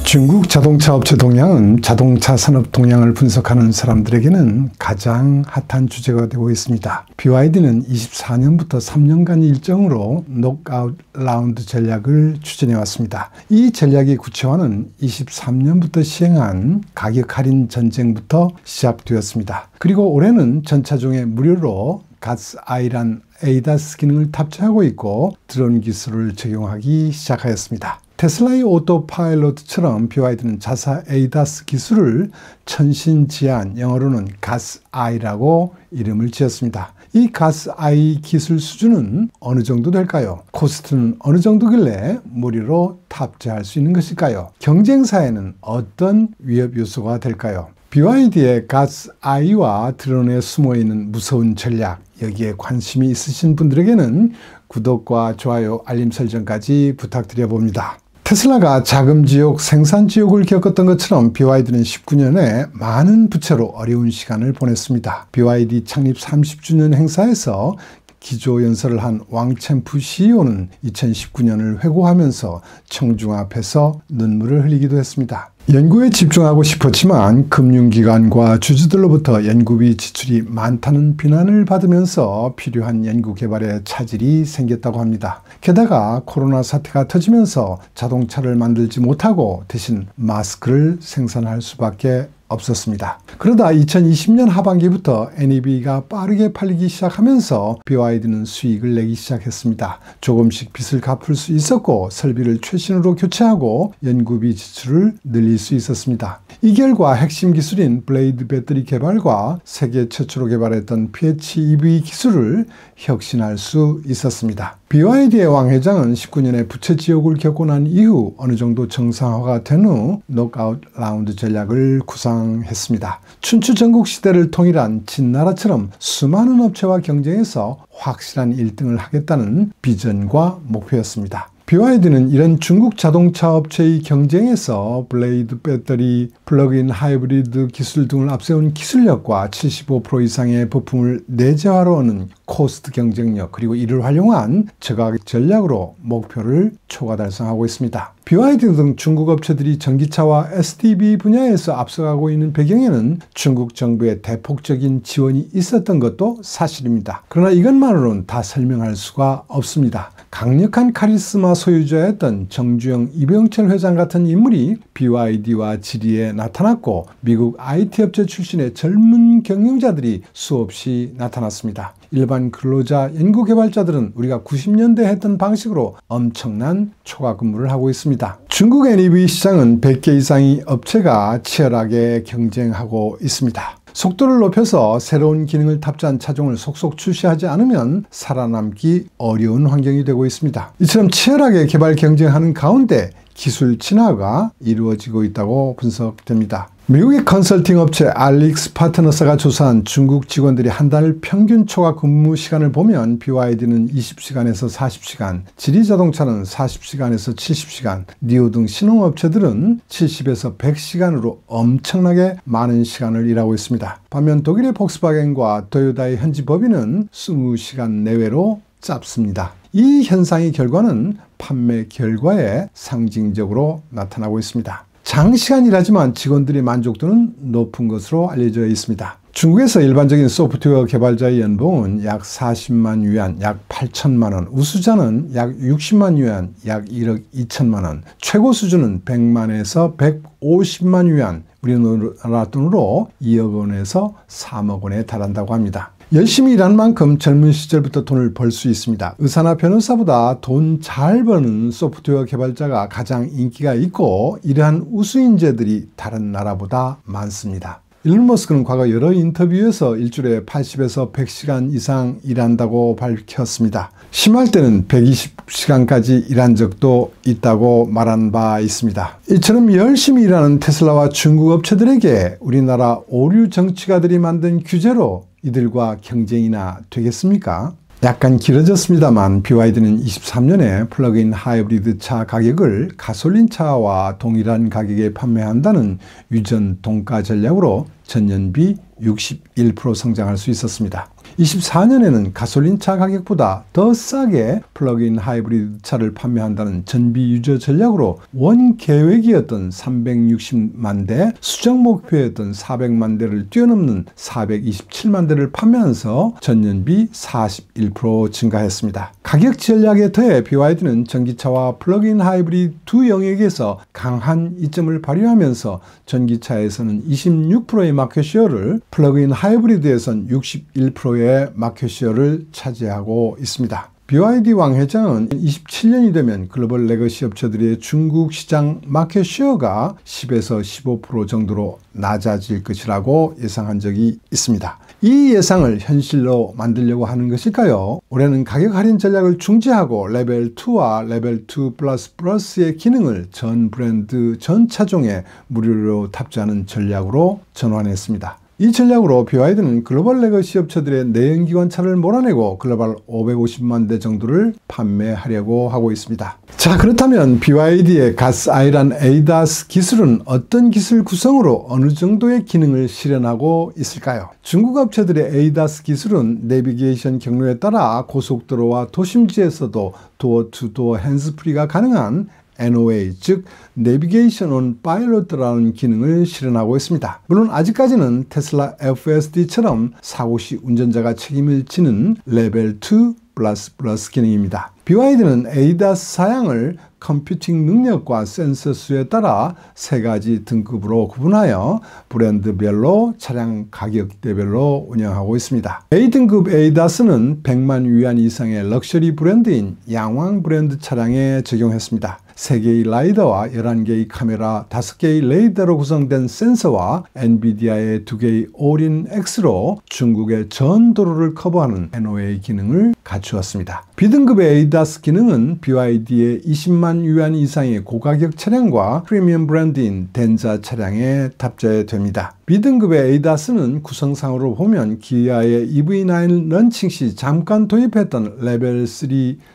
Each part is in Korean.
중국 자동차 업체 동향은 자동차 산업 동향을 분석하는 사람들에게는 가장 핫한 주제가 되고 있습니다. BYD는 24년부터 3년간 일정으로 녹아웃 라운드 전략을 추진해 왔습니다. 이 전략의 구체화는 23년부터 시행한 가격 할인 전쟁부터 시작되었습니다. 그리고 올해는 전 차종에 무료로 가스아이란 ADAS 기능을 탑재하고 있고 드론 기술을 적용하기 시작하였습니다. 테슬라의 오토파일럿처럼 BYD는 자사 ADAS 기술을 천신지한, 영어로는 가스아이라고 이름을 지었습니다. 이 가스아이 기술 수준은 어느 정도 될까요? 코스트는 어느 정도길래 무료로 탑재할 수 있는 것일까요? 경쟁사에는 어떤 위협 요소가 될까요? BYD의 가스아이와 드론에 숨어있는 무서운 전략, 여기에 관심이 있으신 분들에게는 구독과 좋아요, 알림 설정까지 부탁드려 봅니다. 테슬라가 자금지옥, 생산지옥을 겪었던 것처럼 BYD는 19년에 많은 부채로 어려운 시간을 보냈습니다. BYD 창립 30주년 행사에서 기조연설을 한 왕챔프 CEO는 2019년을 회고하면서 청중 앞에서 눈물을 흘리기도 했습니다. 연구에 집중하고 싶었지만 금융기관과 주주들로부터 연구비 지출이 많다는 비난을 받으면서 필요한 연구 개발에 차질이 생겼다고 합니다. 게다가 코로나 사태가 터지면서 자동차를 만들지 못하고 대신 마스크를 생산할 수밖에 없었습니다. 그러다 2020년 하반기부터 NEV가 빠르게 팔리기 시작하면서 BYD는 수익을 내기 시작했습니다. 조금씩 빚을 갚을 수 있었고 설비를 최신으로 교체하고 연구비 지출을 늘릴 수 있었습니다. 이 결과 핵심 기술인 블레이드 배터리 개발과 세계 최초로 개발했던 PHEV 기술을 혁신할 수 있었습니다. BYD의 왕 회장은 19년에 부채 지옥을 겪고 난 이후 어느 정도 정상화가 된 후 녹아웃 라운드 전략을 구상했습니다. 춘추 전국 시대를 통일한 진나라처럼 수많은 업체와 경쟁해서 확실한 1등을 하겠다는 비전과 목표였습니다. BYD는 이런 중국 자동차 업체의 경쟁에서 블레이드 배터리, 플러그인 하이브리드 기술 등을 앞세운 기술력과 75% 이상의 부품을 내재화로 하는 코스트 경쟁력, 그리고 이를 활용한 저가격 전략으로 목표를 초과 달성하고 있습니다. BYD 등 중국 업체들이 전기차와 SDV 분야에서 앞서가고 있는 배경에는 중국 정부의 대폭적인 지원이 있었던 것도 사실입니다. 그러나 이것만으로는 다 설명할 수가 없습니다. 강력한 카리스마 소유자였던 정주영, 이병철 회장 같은 인물이 BYD와 지리에 나타났고 미국 IT 업체 출신의 젊은 경영자들이 수없이 나타났습니다. 일반 근로자 연구개발자들은 우리가 90년대 했던 방식으로 엄청난 초과 근무를 하고 있습니다. 중국 NEV 시장은 100개 이상의 업체가 치열하게 경쟁하고 있습니다. 속도를 높여서 새로운 기능을 탑재한 차종을 속속 출시하지 않으면 살아남기 어려운 환경이 되고 있습니다. 이처럼 치열하게 개발 경쟁하는 가운데 기술 진화가 이루어지고 있다고 분석됩니다. 미국의 컨설팅 업체 알릭스 파트너스가 조사한 중국 직원들이 한 달 평균 초과 근무 시간을 보면 BYD는 20시간에서 40시간, 지리자동차는 40시간에서 70시간, 니오 등 신흥업체들은 70에서 100시간으로 엄청나게 많은 시간을 일하고 있습니다. 반면 독일의 폭스바겐과 토요타의 현지 법인은 20시간 내외로 짧습니다. 이 현상의 결과는 판매 결과에 상징적으로 나타나고 있습니다. 장시간 일하지만 직원들의 만족도는 높은 것으로 알려져 있습니다. 중국에서 일반적인 소프트웨어 개발자의 연봉은 약 40만 위안, 약 8천만 원, 우수자는 약 60만 위안, 약 1억 2천만 원, 최고 수준은 100만에서 150만 위안, 우리나라 돈으로 2억 원에서 3억 원에 달한다고 합니다. 열심히 일하는 만큼 젊은 시절부터 돈을 벌 수 있습니다. 의사나 변호사보다 돈 잘 버는 소프트웨어 개발자가 가장 인기가 있고 이러한 우수인재들이 다른 나라보다 많습니다. 일론 머스크는 과거 여러 인터뷰에서 일주일에 80에서 100시간 이상 일한다고 밝혔습니다. 심할 때는 120시간까지 일한 적도 있다고 말한 바 있습니다. 이처럼 열심히 일하는 테슬라와 중국 업체들에게 우리나라 오류 정치가들이 만든 규제로 이들과 경쟁이나 되겠습니까? 약간 길어졌습니다만 BYD는 23년에 플러그인 하이브리드 차 가격을 가솔린 차와 동일한 가격에 판매한다는 유전 동가 전략으로 전년비 61% 성장할 수 있었습니다. 24년에는 가솔린차 가격보다 더 싸게 플러그인 하이브리드 차를 판매한다는 전비 유저 전략으로 원 계획이었던 360만 대, 수정 목표였던 400만 대를 뛰어넘는 427만 대를 판매하면서 전년비 41% 증가했습니다. 가격 전략에 더해 BYD는 전기차와 플러그인 하이브리드 두 영역에서 강한 이점을 발휘하면서 전기차에서는 26%의 마켓시어를, 플러그인 하이브리드에서는 61%의 마켓시어를 차지하고 있습니다. BYD 왕 회장은 27년이 되면 글로벌 레거시 업체들의 중국 시장 마켓시어가 10에서 15% 정도로 낮아질 것이라고 예상한 적이 있습니다. 이 예상을 현실로 만들려고 하는 것일까요? 올해는 가격 할인 전략을 중지하고 레벨 2와 레벨 2 플러스의 기능을 전 브랜드 전 차종에 무료로 탑재하는 전략으로 전환했습니다. 이 전략으로 BYD는 글로벌 레거시 업체들의 내연기관차를 몰아내고 글로벌 550만 대 정도를 판매하려고 하고 있습니다. 자, 그렇다면 BYD의 가스아이란 ADAS 기술은 어떤 기술 구성으로 어느 정도의 기능을 실현하고 있을까요? 중국 업체들의 ADAS 기술은 내비게이션 경로에 따라 고속도로와 도심지에서도 도어-투-도어 핸즈프리가 가능한 NOA, 즉 내비게이션 온 파일럿이라는 기능을 실현하고 있습니다. 물론 아직까지는 테슬라 FSD처럼 사고 시 운전자가 책임을 지는 레벨 2 플러스 기능입니다. BYD는 ADAS 사양을 컴퓨팅 능력과 센서 수에 따라 세 가지 등급으로 구분하여 브랜드별로 차량 가격대별로 운영하고 있습니다. A등급 ADAS는 100만 위안 이상의 럭셔리 브랜드인 양왕 브랜드 차량에 적용했습니다. 3개의 라이더와 11개의 카메라, 5개의 레이더로 구성된 센서와 엔비디아의 2개의 올인 X로 중국의 전 도로를 커버하는 NOA 기능을 갖추었습니다. B등급의 ADAS 기능은 BYD의 20만 위안 이상의 고가격 차량과 프리미엄 브랜드인 덴자 차량에 탑재됩니다. B등급의 ADAS는 구성상으로 보면 기아의 EV9 런칭 시 잠깐 도입했던 레벨 3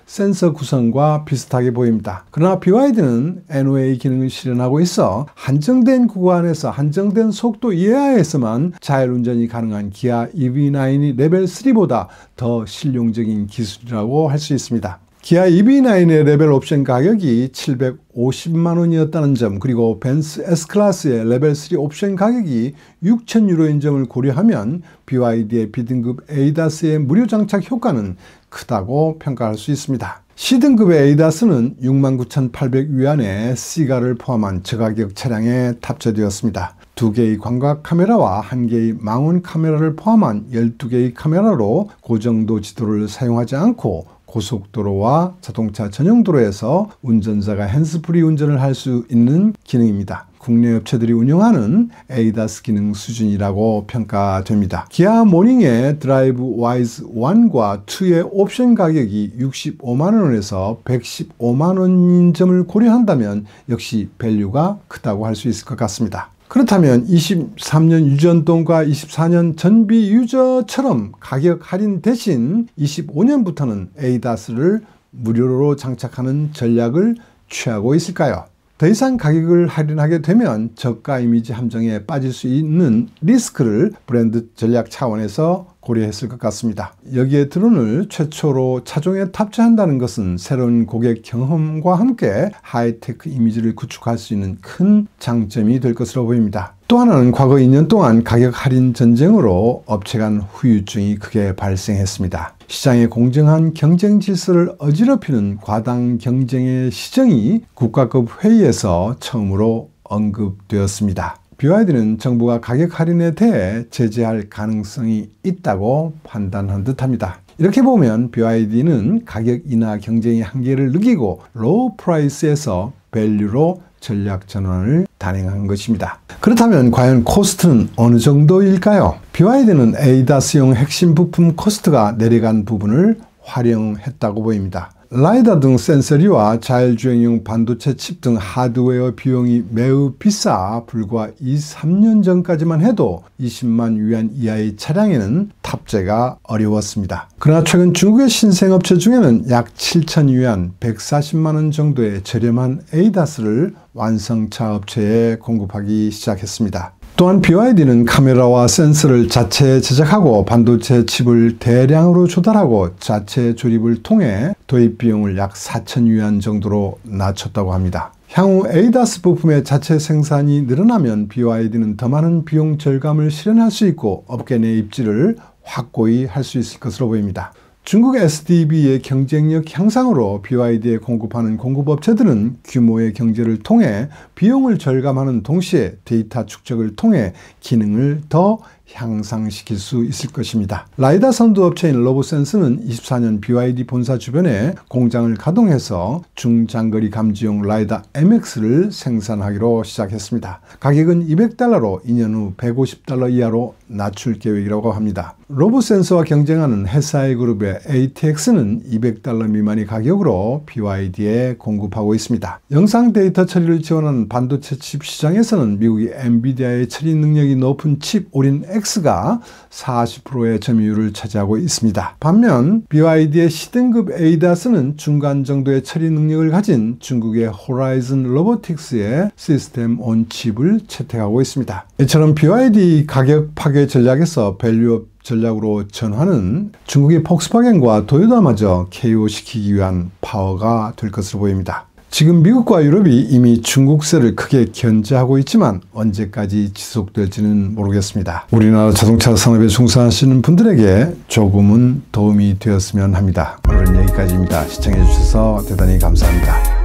센서 구성과 비슷하게 보입니다. 그러나 BYD는 NOA 기능을 실현하고 있어 한정된 구간에서 한정된 속도 이하에서만 자율운전이 가능한 기아 EV9이 레벨 3보다 더 실용적인 기술이라고 할 수 있습니다. 기아 EV9의 레벨 옵션 가격이 750만 원이었다는 점, 그리고 벤츠 S클래스의 레벨 3 옵션 가격이 6,000유로인 점을 고려하면 BYD의 B등급 ADAS의 무료 장착 효과는 크다고 평가할 수 있습니다. C등급의 ADAS는 69,800위안의 C가를 포함한 저가격 차량에 탑재되었습니다. 2개의 광각 카메라와 1개의 망원 카메라를 포함한 12개의 카메라로 고정도 지도를 사용하지 않고 고속도로와 자동차 전용도로에서 운전자가 핸즈프리 운전을 할 수 있는 기능입니다. 국내 업체들이 운영하는 ADAS 기능 수준이라고 평가됩니다. 기아 모닝의 드라이브 와이즈 1과 2의 옵션 가격이 65만 원에서 115만 원인 점을 고려한다면 역시 밸류가 크다고 할 수 있을 것 같습니다. 그렇다면 23년 유전동과 24년 전비 유저처럼 가격 할인 대신 25년부터는 ADAS를 무료로 장착하는 전략을 취하고 있을까요? 더 이상 가격을 할인하게 되면 저가 이미지 함정에 빠질 수 있는 리스크를 브랜드 전략 차원에서 고려했을 것 같습니다. 여기에 드론을 최초로 차종에 탑재한다는 것은 새로운 고객 경험과 함께 하이테크 이미지를 구축할 수 있는 큰 장점이 될 것으로 보입니다. 또 하나는 과거 2년 동안 가격 할인 전쟁으로 업체 간 후유증이 크게 발생했습니다. 시장의 공정한 경쟁 질서를 어지럽히는 과당 경쟁의 시정이 국가급 회의에서 처음으로 언급되었습니다. BYD는 정부가 가격 할인에 대해 제재할 가능성이 있다고 판단한 듯합니다. 이렇게 보면 BYD는 가격 인하 경쟁의 한계를 느끼고 로우 프라이스에서 밸류로 전략 전환을 단행한 것입니다. 그렇다면 과연 코스트는 어느 정도일까요? BYD는 ADAS용 핵심 부품 코스트가 내려간 부분을 활용했다고 보입니다. 라이다 등 센서리와 자율주행용 반도체 칩 등 하드웨어 비용이 매우 비싸 불과 2-3년 전까지만 해도 20만 위안 이하의 차량에는 탑재가 어려웠습니다. 그러나 최근 중국의 신생업체 중에는 약 7천 위안 140만 원 정도의 저렴한 ADAS를 완성차 업체에 공급하기 시작했습니다. 또한 BYD는 카메라와 센서를 자체 제작하고 반도체 칩을 대량으로 조달하고 자체 조립을 통해 도입 비용을 약 4,000위안 정도로 낮췄다고 합니다. 향후 ADAS 부품의 자체 생산이 늘어나면 BYD는 더 많은 비용 절감을 실현할 수 있고 업계 내 입지를 확고히 할 수 있을 것으로 보입니다. 중국 SDB의 경쟁력 향상으로 BYD에 공급하는 공급업체들은 규모의 경제를 통해 비용을 절감하는 동시에 데이터 축적을 통해 기능을 더 향상시킬 수 있을 것입니다. 라이다 선두업체인 러브센스는 24년 BYD 본사 주변에 공장을 가동해서 중장거리 감지용 라이다 MX를 생산하기로 시작했습니다. 가격은 $200로 2년 후 $150 이하로 낮출 계획이라고 합니다. 러브센스와 경쟁하는 SI 그룹의 ATX는 $200 미만의 가격으로 BYD에 공급하고 있습니다. 영상 데이터 처리를 지원하는 반도체 칩 시장에서는 미국의 엔비디아의 처리 능력이 높은 칩 오린 X가 40%의 점유율을 차지하고 있습니다. 반면 BYD의 C등급 ADAS는 중간 정도의 처리 능력을 가진 중국의 호라이즌 로보틱스의 시스템 온 칩을 채택하고 있습니다. 이처럼 BYD 가격 파괴 전략에서 밸류업 전략으로 전환은 중국의 폭스바겐과 도요타마저 KO시키기 위한 파워가 될 것으로 보입니다. 지금 미국과 유럽이 이미 중국세를 크게 견제하고 있지만 언제까지 지속될지는 모르겠습니다. 우리나라 자동차 산업에 종사하시는 분들에게 조금은 도움이 되었으면 합니다. 오늘은 여기까지입니다. 시청해 주셔서 대단히 감사합니다.